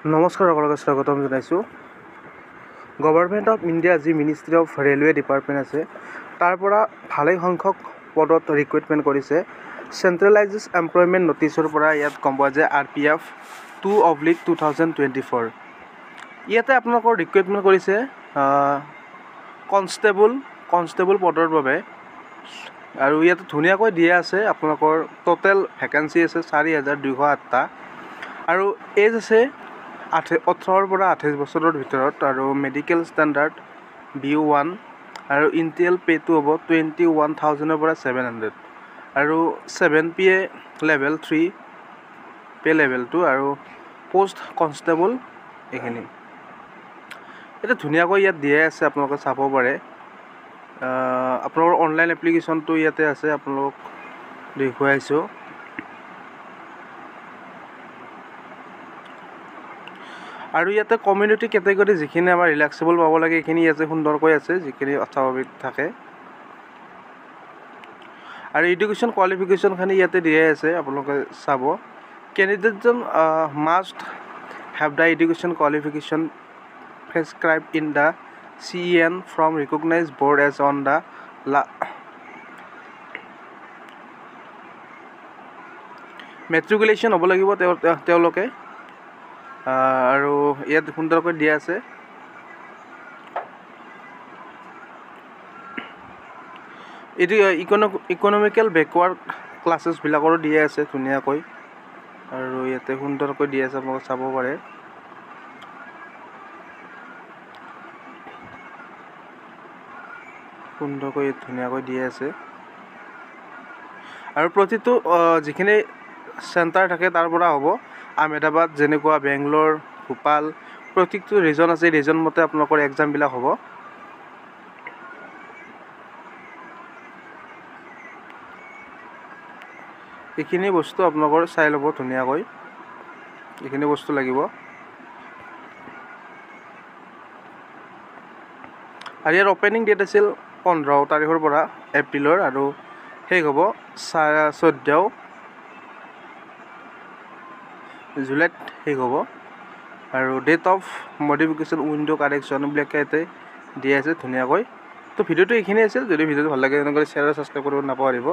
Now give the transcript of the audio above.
নমস্কাৰ সকলোকে স্বাগতম জনাইছোঁ। গভৰ্ণমেণ্ট অফ ইণ্ডিয়া যি মিনিষ্ট্ৰী অফ ৰেলৱে ডিপাৰ্টমেণ্ট আছে তাৰ পৰা ভালেই সংখ্যক পদত ৰিক্ৰুইটমেণ্ট কৰিছে। চেণ্ট্ৰেলাইজড এমপ্লয়মেণ্ট নটিচৰ পৰা ইয়াত গম পোৱা যায় RPF 2/2024 ইয়াতে আপোনালোকৰ ৰিক্ৰুইটমেণ্ট কৰিছে কনষ্টেবল পদৰ বাবে। আৰু ইয়াতে ধুনীয়াকৈ দিয়া আছে আপোনালোকৰ টোটেল ভেকেঞ্চি আছে 4208টা আৰু এজ আছে 18 পৰা 28 বছৰৰ ভিতৰত আৰু মেডিকেল ষ্টেণ্ডাৰ্ড BU1 আৰু ইণ্টিয়েল পে'টো হ'ব 21,000 পৰা 700 আৰু 7PA লেভেল 3 পে' লেভেল 2 আৰু পোষ্ট কনষ্টেবল এইখিনি। এতিয়া ধুনীয়াকৈ ইয়াত দিয়াই আছে, আপোনালোকে চাব পাৰে। আপোনালোকৰ অনলাইন এপ্লিকেশ্যনটো ইয়াতে আছে, আপোনালোকক দেখুৱাইছোঁ। আৰু ইয়াতে কমিউনিটি কেটেগৰী যিখিনি আমাৰ ৰিলেক্সেবল পাব লাগে এইখিনি ইয়াতে সুন্দৰকৈ আছে, যিখিনি অস্বাভাৱিক থাকে। আৰু এডুকেশ্যন কোৱালিফিকেশ্যনখিনি ইয়াতে দিয়াই আছে, আপোনালোকে চাব। কেণ্ডিডেটজন must have the education qualification prescribed in the CEN from recognised board as on the matriculation হ'ব লাগিব তেওঁলোকে। আৰু ইয়াত সুন্দৰকৈ দিয়া আছে। এইটো ইকনমিকেল বেকৱাৰ্ড ক্লাছেছবিলাকৰো দিয়া আছে ধুনীয়াকৈ, আৰু ইয়াতে সুন্দৰকৈ দিয়া আছে, আপোনালোকে চাব পাৰে। সুন্দৰকৈ ধুনীয়াকৈ দিয়া আছে। আৰু প্ৰতিটো যিখিনি চেণ্টাৰ থাকে তাৰ পৰা হ'ব। আহমেদাবাদ যেনেকুৱা, বেংগলোৰ, ভূপাল, প্ৰত্যেকটো ৰিজন আছে, ৰিজন মতে আপোনালোকৰ এক্সামবিলাক হ'ব। এইখিনি বস্তু আপোনালোকৰ চাই ল'ব ধুনীয়াকৈ, এইখিনি বস্তু লাগিব। আৰু ইয়াৰ অপেনিং ডেট আছিল 15 তাৰিখৰ পৰা এপ্ৰিলৰ, আৰু শেষ হ'ব 14 জুলাইত শেষ হ'ব। আৰু date of modification window' correction এইবিলাকে ইয়াতে দিয়া আছে ধুনীয়াকৈ। তো ভিডিঅ'টো এইখিনি আছিল। যদি ভিডিঅ'টো ভাল লাগে তেনেকৈ শ্বেয়াৰ আৰু ছাবস্ক্ৰাইব কৰিব নাপাহৰিব।